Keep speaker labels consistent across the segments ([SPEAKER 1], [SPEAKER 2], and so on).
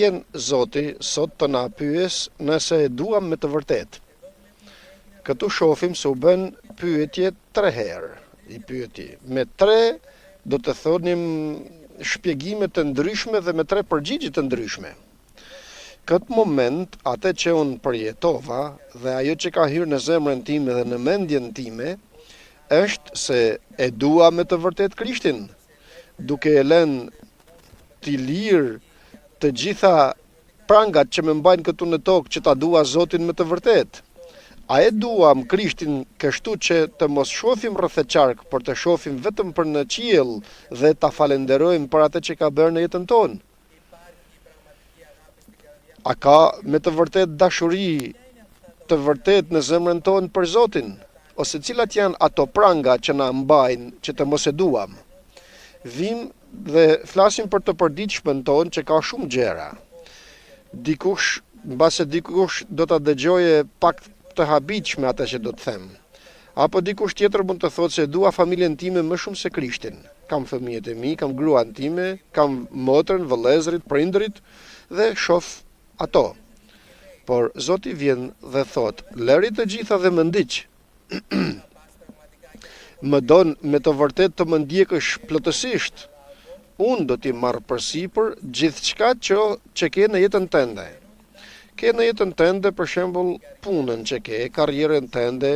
[SPEAKER 1] Vjen Zoti sot të na pyes nëse e duam me të vërtet. Këtu shohim se u bën pyetje 3 herë. I pyeti me 3 do të thonim shpjegime të ndryshme dhe me 3 përgjigje të ndryshme. Këtë moment, atë që unë përjetova dhe ajo që ka hyrë në zemrën time dhe në mendjen time, është se e dua me të vërtet Krishtin, duke e lënë t'i lirë të gjitha prangat që më mbajnë këtu në tokë që ta dua Zotin me të vërtet. A e duam Krishtin kështu që të mos shohim rreth e qark, por të shohim vetëm për në qiell dhe ta falenderojmë për atë që ka bërë në jetën tonë? A ka me të vërtet dashuri të vërtet në zemrën tonë për Zotin? Ose cilat janë ato pranga që na mbajnë që të mos e duam? Vim dhe flasim për të përditshmën tonë që ka shumë gjëra. Dikush, mbase dikush do ta dëgjoje pak të habitshme atë që do të them. Apo dikush tjetër mund të thotë se dua familjen time më shumë se Krishtin. Kam fëmijët e mi, kam gruan time, kam motrën, vëllezërit, prindërit dhe shoh ato. Por Zoti vjen dhe thot, lëri të gjitha dhe më ndiq. Më don me të vërtet të më ndjekësh plotësisht. Unë do t'i marr përsipër gjithçka që ke në jetën tënde. Ke në jetën tënde për shembull punën që ke, karrierën tënde,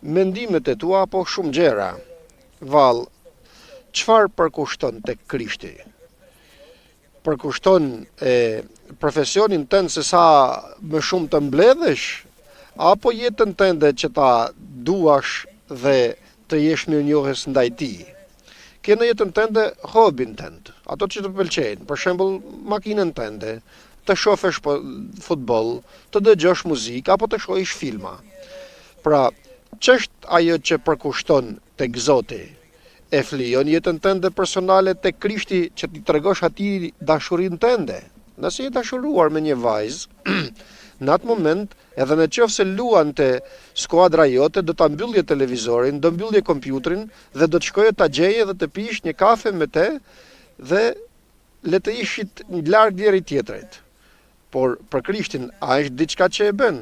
[SPEAKER 1] mendimet e tua apo shumë gjëra. Vallë, çfarë përkushton tek Krishti? Përkushton profesionin tënd se sa më shumë të mbledhesh, apo jetën tënde që ta duash dhe të jesh mirënjohës ndaj tij? Ke në jetën tënde hobin tënd, ato që të pëlqejnë, për shembull makinën tënde, të shohësh futboll, të dëgjosh muzikë apo të shohësh filma. Pra, ç'është ajo që përkushton tek Zoti? E flijon jetën tënde personale tek Krishti që ti tregosh atij dashurinë tënde? Nëse je dashuruar me një vajzë, në atë moment, edhe në qoftë se luante skuadra jote, do ta mbyllje televizorin, do mbyllje kompjuterin dhe do të shkoje ta gjeje dhe të pish një kafe me te dhe le të ishit larg njëri tjetrit. Por për Krishtin, a është diçka që e bën?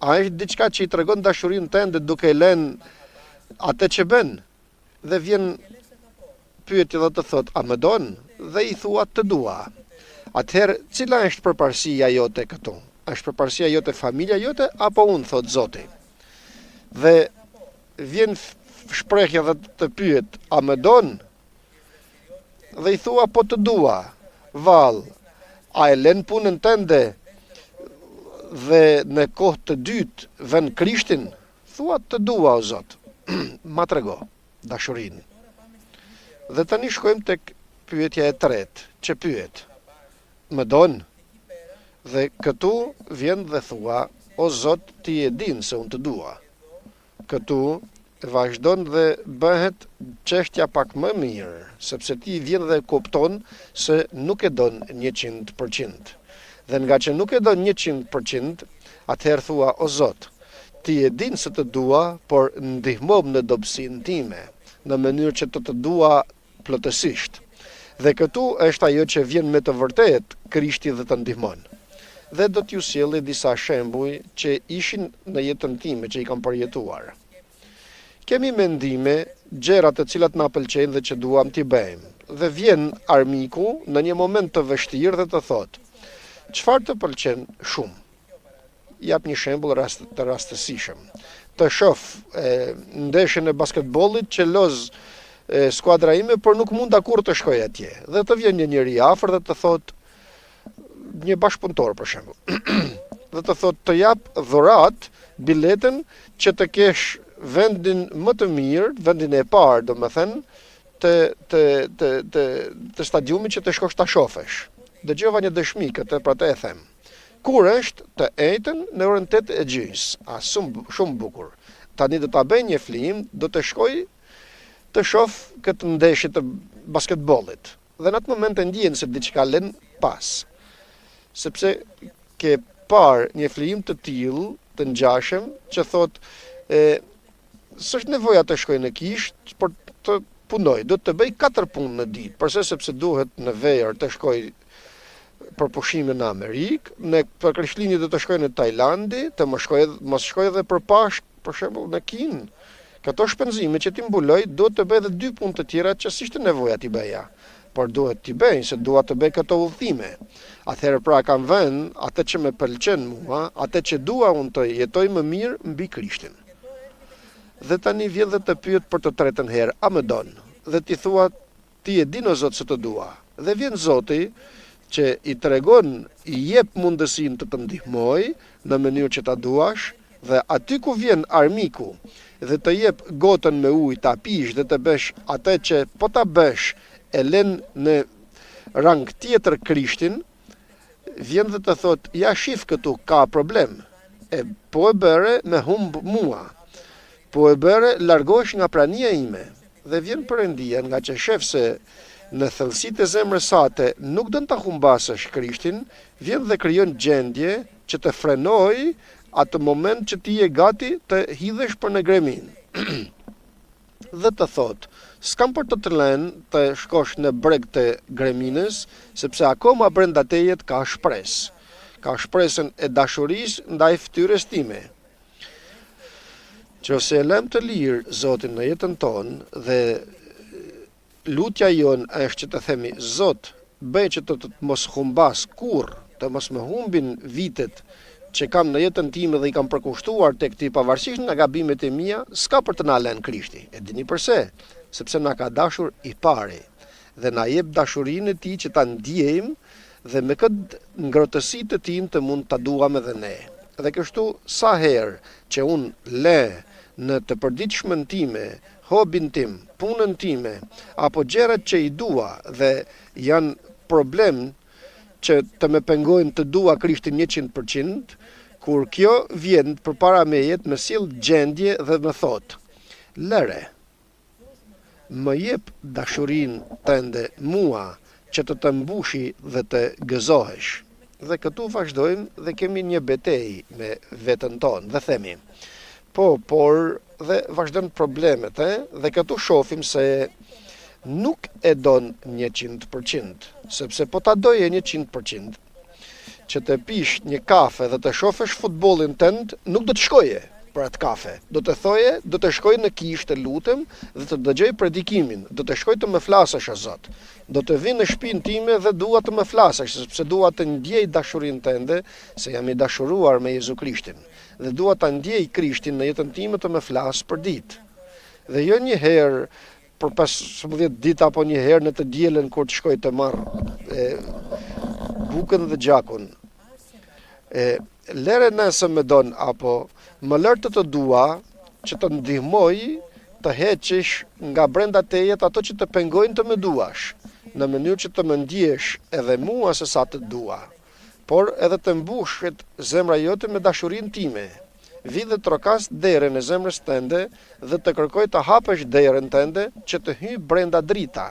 [SPEAKER 1] A është diçka që i tregon dashurinë tënde duke lënë atë që bën? Dhe vjen pyetje dhe të thot, a më don? Dhe i thua të dua. Atëherë, cila është përparësia jote këtu? Është përparësia jote familja jote apo unë, thot Zoti? Dhe vjen shprehja dhe të pyet, a më don? Dhe i thua po të dua. Vallë, a e lën punën tënde dhe në kohë të dytë vën Krishtin? Thua të dua o Zot. Ma trego dashurinë. Dhe tani shkojmë tek pyetja e tretë, që pyet, më don? Dhe këtu vjen dhe thua, o Zot, ti e din se unë të dua. Këtu vazhdon dhe bëhet çështja pak më mirë, sepse ti vjen dhe kupton se nuk e don 100%. Dhe nga që nuk e don 100%, atëherë thua, o Zot, ti e din se të dua, por ndihmom në dobësinë time, në mënyrë që të dua plotësisht. Dhe këtu është ajo që vjen me të vërtet Krishti dhe të ndihmon. Dhe do t'ju sjellë disa shembuj që ishin në jetën time që i kam përjetuar. Kemi mendime, gjëra të cilat na pëlqejnë dhe që duam t'i bëjmë. Dhe vjen armiku në një moment të vështirë dhe të thotë, çfarë të pëlqen shumë? Jap një shembull të rastësishëm. Të shoh ndeshjen e basketbollit që loz skuadra ime, por nuk mund kur të shkoj atje. Dhe të vjen një njeri afër dhe të thotë, një bashkëpunëtor për shembull, dhe të thotë të jap dhurat biletën që të kesh vendin më të mirë, vendin e parë, domethënë, të stadiumit që të shkosh ta shohësh. Dëgjova një dëshmi këtë, pra të e them. Kur është të ejtën në orën 8:30, shumë bukur. Tani do ta bëj një flim, do të shkoj të shoh këtë ndeshje të basketbollit. Dhe në atë moment e ndjen se diçka lën pas. Sepse ke parë një flim të tillë, të ngjashëm, që thotë s'është nevoja të shkoj në kishë, por të punoj, do të bëj 4 punë në ditë, përse sepse duhet në verë të shkoj për pushime në Amerikë, në për Krishtlindje do të shkoj në Tajlandi, të mos shkoj edhe për Pashkë, për shembull në Kinë. Këto shpenzime që ti mbuloj, do të bëj edhe 2 punë të tjera që s'ishte nevoja t'i bëja, por duhet t'i bëj, se dua të bëj këto udhime. Atëherë pra kam vënë atë që më pëlqen mua, atë që dua unë të jetoj më mirë mbi Krishtin. Dhe tani vjen dhe të pyet për të tretën herë, a më don? Dhe ti thua, ti e din o Zot se të dua. Dhe vjen Zoti që i tregon, i jep mundësinë të të ndihmoj në mënyrë që ta duash, dhe aty ku vjen armiku dhe të jep gotën me ujë, ta pish dhe të bësh atë që po ta bësh e lën në rang tjetër Krishtin, vjen dhe të thot, ja shif këtu ka problem. Po e bëre me humb mua. Po e bëre largohesh nga prania ime. Dhe vjen Perëndia nga që shef se në thellësitë e zemrës sate nuk do ta humbasësh Krishtin, vjen dhe krijon gjendje që të frenoj atë moment që ti je gati të hidhesh për në gremin. Dhe të thot, s'kam për të lënë të shkosh në breg të greminës, sepse akoma brenda tejet ka shpresë. Ka shpresën e dashurisë ndaj fytyrës time. Nëse e lëm të lirë Zotin në jetën tonë dhe lutja jon është që të themi, Zot, bëj që të mos humbas kurrë, të mos më humbin vitet që kam në jetën time dhe i kam përkushtuar tek ti pavarësisht nga gabimet e mia, s'ka për të na lënë Krishti. E dini pse? Sepse na ka dashur i pari dhe na jep dashurinë e tij që ta ndjejmë dhe me këtë ngrotësi të tim të mund ta duam edhe ne. Dhe kështu sa herë që un le në të përditshmën time, hobin tim, punën time, apo gjërat që i dua dhe janë problem që të më pengojnë të dua Krishtin 100%, kur kjo vjen përpara meje më sill gjendje dhe më thot, lëre, më jep dashurinë tënde mua që të mbushi dhe të gëzohesh. Dhe këtu vazhdojmë dhe kemi një betejë me veten tonë dhe themi, por dhe vazhdojnë problemet, dhe këtu shohim se nuk e don 100%, sepse po ta doje 100%, që të pish një kafe dhe të shofesh futbollin tënd, nuk do të shkoje për atë kafe. Do të thoje, do të shkoj në kishë, të lutem, dhe të dëgjoj predikimin, do të shkoj të më flasësh o Zot. Do të vi në shtëpinë time dhe dua të më flasësh, sepse dua të ndjej dashurinë tënde, se jam i dashuruar me Jezu Krishtin, dhe dua ta ndjej Krishtin në jetën time të më flas për ditë. Dhe jo një herë për 15 ditë apo një herë në të dielën kur të shkoj të marr bukën dhe gjakun. Lere nëse më don apo më lër të dua që të ndihmoj të heqish nga brenda tejet ato që të pengojnë të më duash, në mënyrë që të më ndjesh edhe mua se sa të dua, por edhe të mbushet zemra jote me dashurinë time. Vi dhe trokas derën e zemrës tënde dhe të kërkoj të hapësh derën tënde që të hyj brenda drita,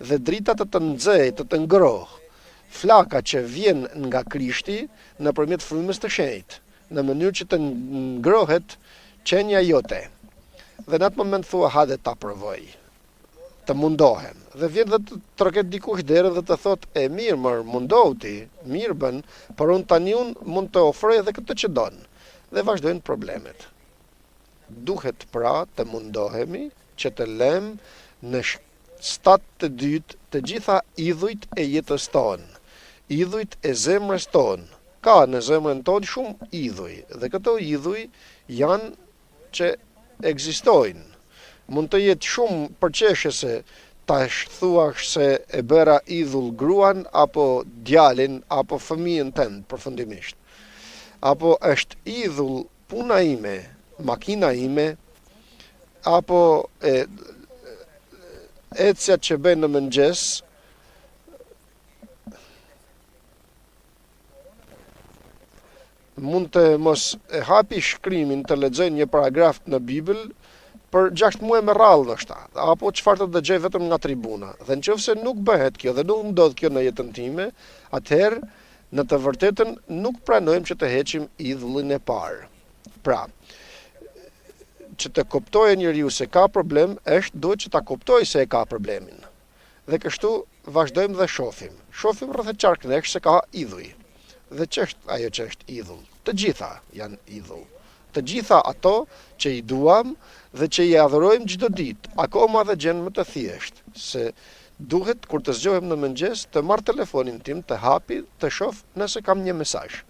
[SPEAKER 1] dhe drita të nxej, të ngroh, flaka që vjen nga Krishti nëpërmjet frymës të shenjtë, në mënyrë që të ngrohet qenia jote. Dhe në atë moment thua, hajde ta provoj, të mundohem. Dhe vjen dhe të troket dikush derën dhe të thot, e mirë më mundohu ti, mirë bën, por unë tani mund të ofroj edhe këtë që don. Dhe vazhdojnë problemet. Duhet pra të mundohemi që të lëm në stat të dytë të gjitha idhujt e jetës tonë, idhujt e zemrës tonë. Ka në zemrën tonë shumë idhuj, dhe këto idhuj janë që ekzistojnë. Mund të jetë shumë përqeshëse tash thuash se e bëra idhull gruan, apo djalin, apo fëmijën tënd përfundimisht. Apo është idhull puna ime, makina ime, apo ecja që bëj në mëngjes, mund të mos e hapi shkrimin të lexoj një paragraf në Bibël për 6 muaj me radhë ndoshta, apo çfarë të dëgjoj vetëm nga tribuna. Dhe nëse nuk bëhet kjo dhe nuk ndodh kjo në jetën time, atëherë në të vërtetën nuk pranojmë që të heqim idhullin e parë. Pra, që të kuptojë njeriu se ka problem, duhet që ta kuptojë se e ka problemin. Dhe kështu vazhdojmë dhe shohim. Shohim rreth e qarknesh se ka idhuj. Dhe ç'është ajo që është idhull? Të gjitha janë idhull. Të gjitha ato që i duam dhe që i adhurojmë çdo ditë, akoma dhe gjën më të thjesht, se duhet kur të zgjohem në mëngjes të marr telefonin tim, të hapi, të shoh nëse kam një mesazh.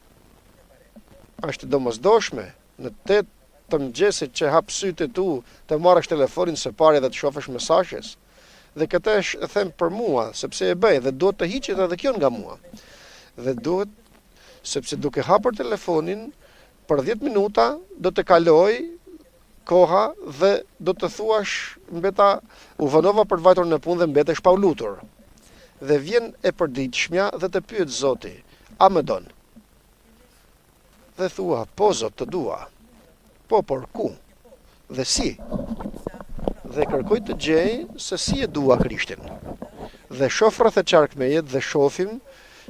[SPEAKER 1] Është domosdoshme në 8 të mëngjesit që hap sytë tu të marrësh telefonin së pari dhe të shohësh mesazhes. Dhe këtë e them për mua, sepse e bëj dhe duhet të hiqet edhe kjo nga mua. Dhe duhet, sepse duke hapur telefonin për 10 minuta do të kaloj koha dhe do të thuash mbeta u vënova për të vajtur në punë dhe mbetesh pa u lutur. Dhe vjen e përditshmja dhe të pyet Zoti, a më don? Dhe thua, po Zot, të dua. Po, por ku? Dhe si? Dhe kërkoj të gjej se si e dua Krishtin. Dhe shoh rreth e qarkmejet dhe shohim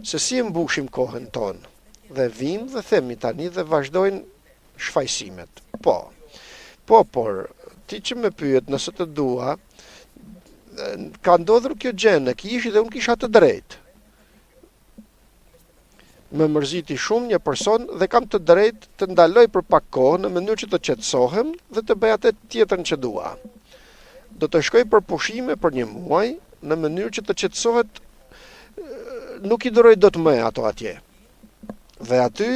[SPEAKER 1] se si e mbushim kohën tonë. Dhe vim dhe themi tani dhe vazhdojnë shfaqsimet. Po, por ti që më pyet nëse të dua, ka ndodhur kjo gjë në kishë dhe unë kisha të drejtë. Më mërziti shumë një person dhe kam të drejtë të ndaloj për pak kohë në mënyrë që të qetësohem dhe të bëj atë tjetrën që dua. Do të shkoj për pushime për një muaj në mënyrë që të qetësohet, nuk i doroj dot më ato atje. Dhe aty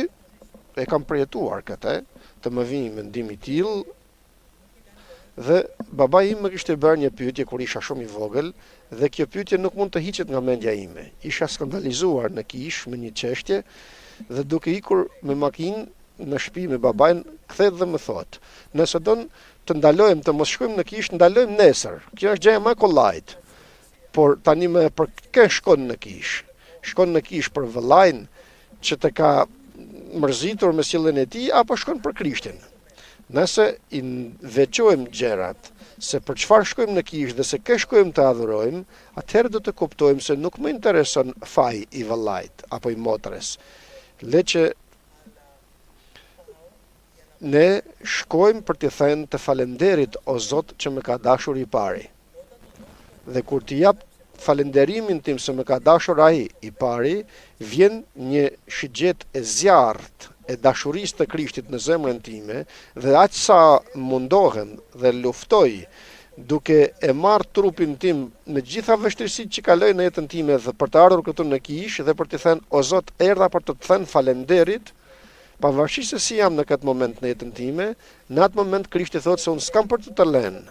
[SPEAKER 1] e kam përjetuar këtë, të më vini mendim i tillë. Dhe babai im më kishte bërë një pyetje kur isha shumë i vogël dhe kjo pyetje nuk mund të hiqet nga mendja ime. Isha skandalizuar në kishë me një çështje dhe duke ikur me makinë në shtëpi me babain, kthehet dhe më thot: "Nëse don të ndalojmë të mos shkojmë në kishë, ndalojmë nesër. Kjo është gjëja më e kollajt." Por tani më për kë shkon në kishë? Shkon në kishë për vëllain që të ka mërzitur me sjelljen e tij apo shkon për Krishtin? Nëse i veçojmë gjërat se për çfarë shkojmë në kishë dhe se kë shkojmë të adhurojmë, atëherë do të kuptojmë se nuk më intereson faji i vëllait apo i motrës. Le që ne shkojmë për t'i thënë të falenderit o Zot që më ka dashur i pari. Dhe kur t'i jap falenderimin tim se më ka dashur ai i pari, vjen një shigjet e zjarrt e dashurisë të Krishtit në zemrën time dhe aq sa mundohem dhe luftoj duke e marrë trupin tim në gjitha vështirësitë që kaloj në jetën time dhe për të ardhur këtu në kishë dhe për të thënë o Zot, erdha për të thënë falenderit, pavarësisht se si jam në këtë moment në jetën time, në atë moment Krishti thotë se unë s'kam për të lënë.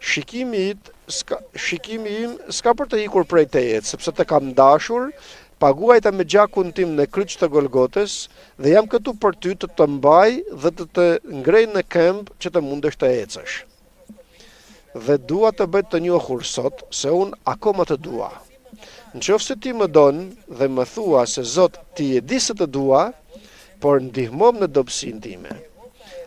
[SPEAKER 1] Shikimi im s'ka për të ikur prej teje, sepse të kam dashur, paguajta me gjakun tim në kryq të Golgotës dhe jam këtu për ty të të mbaj dhe të ngrej në këmbë që të mundesh të ecësh. Dhe dua të bëj të njohur sot se unë akoma të dua. Nëse ti më don dhe më thua se Zot ti e di se të dua, por ndihmom në dobësinë time,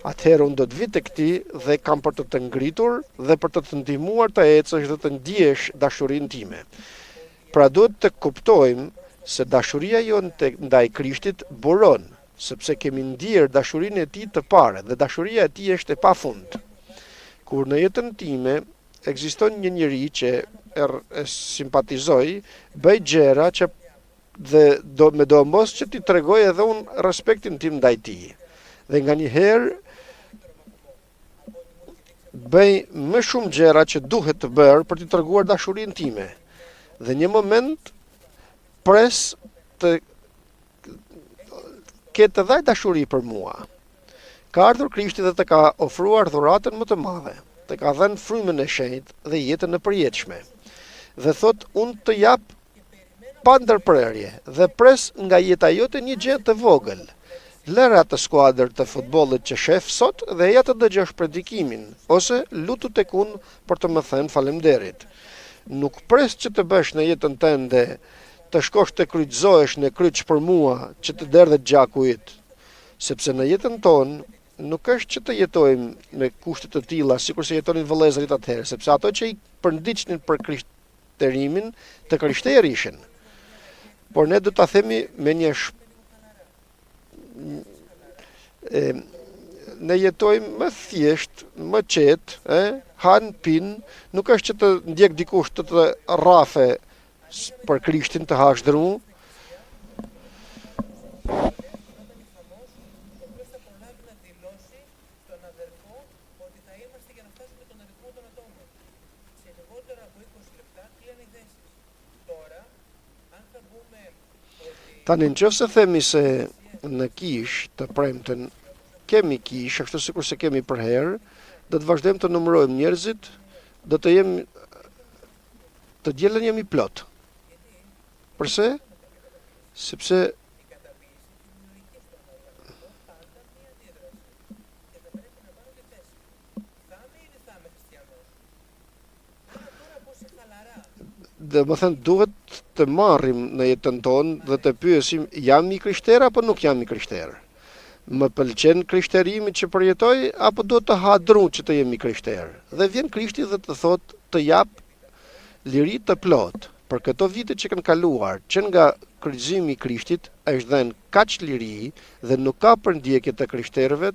[SPEAKER 1] atëherë unë do të vi tek ti dhe kam për të ngritur dhe për të ndihmuar të ecësh dhe të ndjesh dashurinë time. Pra duhet të kuptojmë se dashuria jonë ndaj Krishtit buron, sepse kemi ndier dashurinë e tij të parë dhe dashuria e tij është e pafund. Kur në jetën time ekziston një njeri që e simpatizoj, bëj gjëra që dhe me do mos që ti tregoj edhe unë respektin tim ndaj tij. Dhe nganjëherë bëj më shumë gjëra që duhet të bërë për t'i treguar dashurinë time. Dhe një moment pres të ketë edhe dashuri për mua. Ka ardhur Krishti dhe të ka ofruar dhuratën më të madhe, të ka dhënë frymën e shenjtë dhe jetën e përjetshme. Dhe thot, unë të jap pa ndërprerje dhe pres nga jeta jote një gjë të vogël. Lëra atë skuadër të futbollit që shef sot dhe ja të dëgjosh predikimin, ose lutu tek unë për të më thënë faleminderit. Nuk pres që të bësh në jetën tënde të shkosh të kryqëzohesh në kryq për mua që të derdhet gjaku yt, sepse në jetën tonë nuk është që të jetojmë me kushte të tilla sikur se jetonin vëllezërit atëherë, sepse ato që i përndiqnin për krishterimin të krishterë ishin. Por ne do ta themi me një ne jetojmë më thjesht, më qetë, han, pin, nuk është që të ndjek dikush të rrafe për Krishtin të hashdëru, tani nëse themi se në kish të premten kemi kish, ashtu sikur se kemi për herë, do të vazhdojmë të numërojmë njerëzit, do të jemi të dielën jemi plot. Përse? Sepse dhe më thënë duhet të marrim në jetën tonë dhe të pyesim jam i krishter apo nuk jam i krishter. Më pëlqen krishterimi që përjetoj apo duhet të ha dru që të jemi krishter. Dhe vjen Krishti dhe të thot të jap liri të plot. Për këto vite që kanë kaluar, që nga kryqëzimi i Krishtit është dhënë kaq liri dhe nuk ka përndjekje të krishterëve.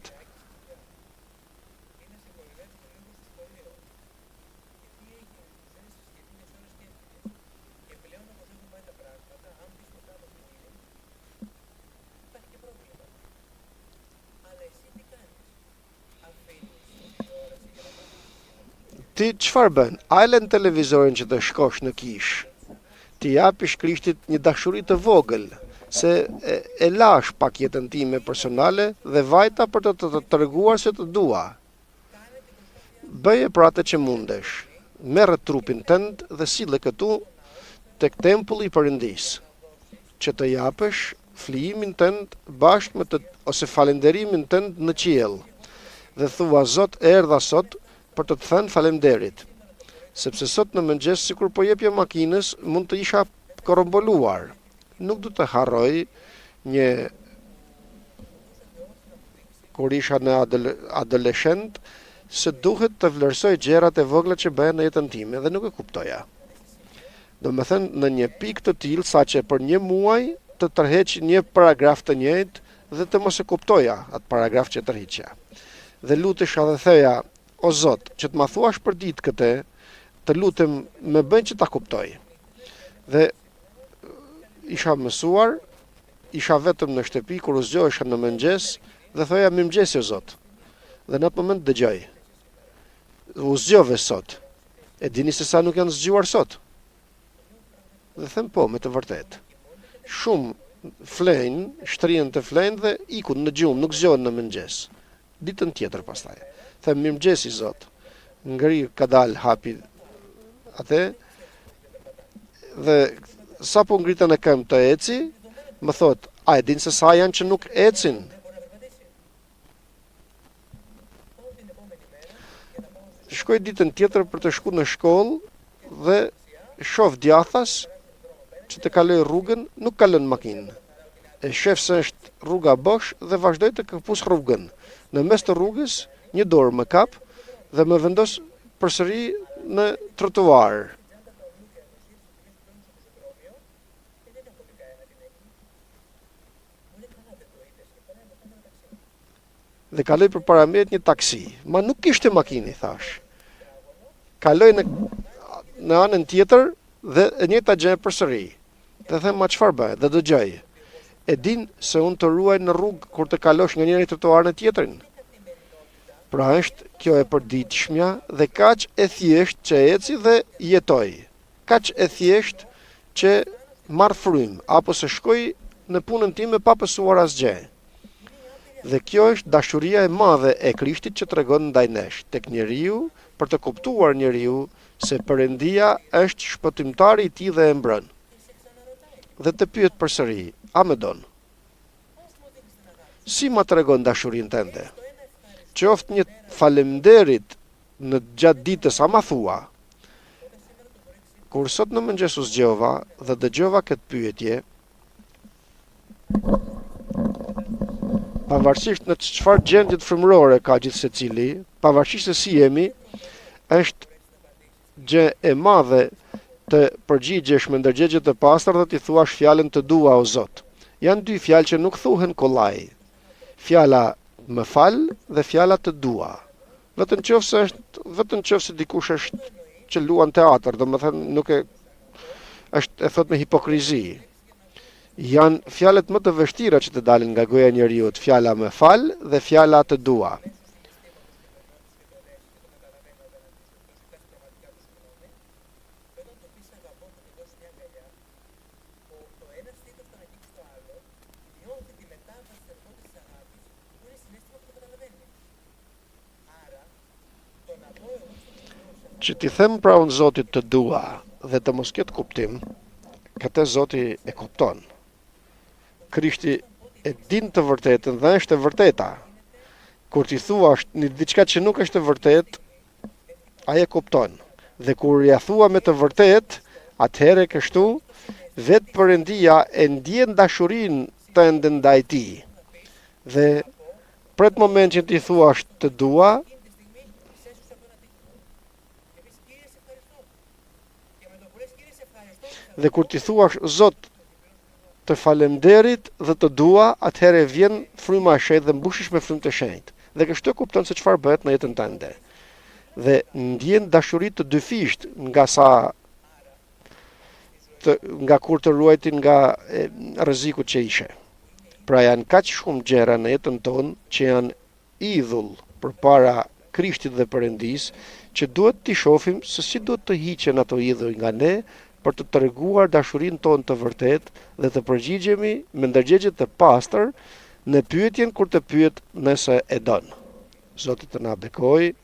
[SPEAKER 1] Ti çfarë bën? A e lën televizorin që të shkosh në kish? Ti japish Krishtit një dashuri të vogël, se e lash pak jetën time personale dhe vajta për të treguar se të dua. Bëje pra atë që mundesh. Merre trupin tënd dhe sille këtu tek tempulli i Perëndis, që të japësh flijimin tënd bashkë me ose falënderimin tënd në qiell. Dhe thua Zot, erdha sot për të thënë falemderit, sepse sot në mëngjes sikur po jepja makinës mund të isha korromboluar. Nuk du të harroj një kur isha në adoleshent se duhet të vlerësoj gjërat e vogla që bëhen në jetën time dhe nuk e kuptoja. Do me thënë në një pikë të tillë saqë për një muaj të tërheq një paragraf të njëjtë dhe të mos e kuptoja atë paragraf që tërhiqja. Dhe lutesha dhe theja, o Zot, që të ma thuash për ditë këte, të lutem me bën që ta kuptoj. Dhe isha mësuar, isha vetëm në shtëpi kur u zgjohesha në mëngjes dhe thoja mirëmëngjes o Zot. Dhe në atë moment dëgjoj. U zgjove sot. E dini se sa nuk janë zgjuar sot? Dhe them po, me të vërtet. Shumë flenë, shtrien të flenë dhe ikun në gjumë, nuk zgjohen në mëngjes. Ditën tjetër pastaj. Them mirëmëngjesi Zot. Ngri ka dal hapi atë dhe sa po ngritën e këmbë të eci, më thot, a e din se sa janë që nuk ecin? Shkoj ditën tjetër për të shku në shkollë dhe shoh djathas që të kaloj rrugën, nuk kalon makinë. E shef se është rruga bosh dhe vazhdoj të këpus rrugën. Në mes të rrugës, një dorë më kap dhe më vendos përsëri në trotuar. Dhe kaloj përpara meje një taksi. Ma nuk kishte makinë, thash. Kaloj në anën tjetër dhe e njëjta gjë përsëri. Dhe them ma çfarë bëj? Dhe dëgjoj. E din se unë të ruaj në rrugë kur të kalosh nga njëri trotuar në tjetrin. Pra është kjo e përditshmja dhe kaq e thjesht që eci dhe jetoj. Kaq e thjesht që marr frym apo se shkoj në punën time pa pësuar asgjë. Dhe kjo është dashuria e madhe e Krishtit që tregon ndaj nesh tek njeriu për të kuptuar njeriu se Perëndia është shpëtimtari i tij dhe e mbrën. Dhe të pyet përsëri, a më don? Si ma tregon dashurinë tënde? Qoftë një falemnderit në gjatë ditës a ma thua. Kur sot në mëngjes u zgjova dhe dëgjova këtë pyetje, pavarësisht në çfarë gjendje frymërore ka gjithë secili, pavarësisht se si jemi, është gjë e madhe të përgjigjesh me ndërgjegje të pastër dhe t'i thuash fjalën të dua o Zot. Janë dy fjalë që nuk thuhen kollaj. Fjala më fal dhe fjala të dua. Vetëm nëse dikush është që luan teatr, domethënë është e thot me hipokrizi. Janë fjalët më të vështira që të dalin nga goja e njeriut, fjala më fal dhe fjala të dua. Që ti them pra unë Zotit të dua dhe të mos ketë kuptim, këtë Zoti e kupton. Krishti e din të vërtetën dhe është e vërteta. Kur ti thua një diçka që nuk është e vërtet, ai e kupton. Dhe kur ja thua me të vërtet, atëherë kështu vetë Perëndia e ndjen dashurinë tënde ndaj tij. Dhe për atë moment që ti thua të dua, dhe kur ti thuash Zot të falenderit dhe të dua, atëherë vjen fryma e shenjtë dhe mbushesh me frymë të shenjtë. Dhe kështu e kupton se çfarë bëhet në jetën tënde. Dhe ndjen dashuri të dyfisht nga kur të ruajtin nga rreziku që ishe. Pra janë kaq shumë gjëra në jetën tonë që janë idhull përpara Krishtit dhe Perëndis, që duhet t'i shohim se si duhet të hiqen ato idhuj nga ne për të treguar dashurinë tonë të vërtet dhe të përgjigjemi me ndërgjegje të pastër në pyetjen kur të pyet nëse e don. Zoti të na bekojë.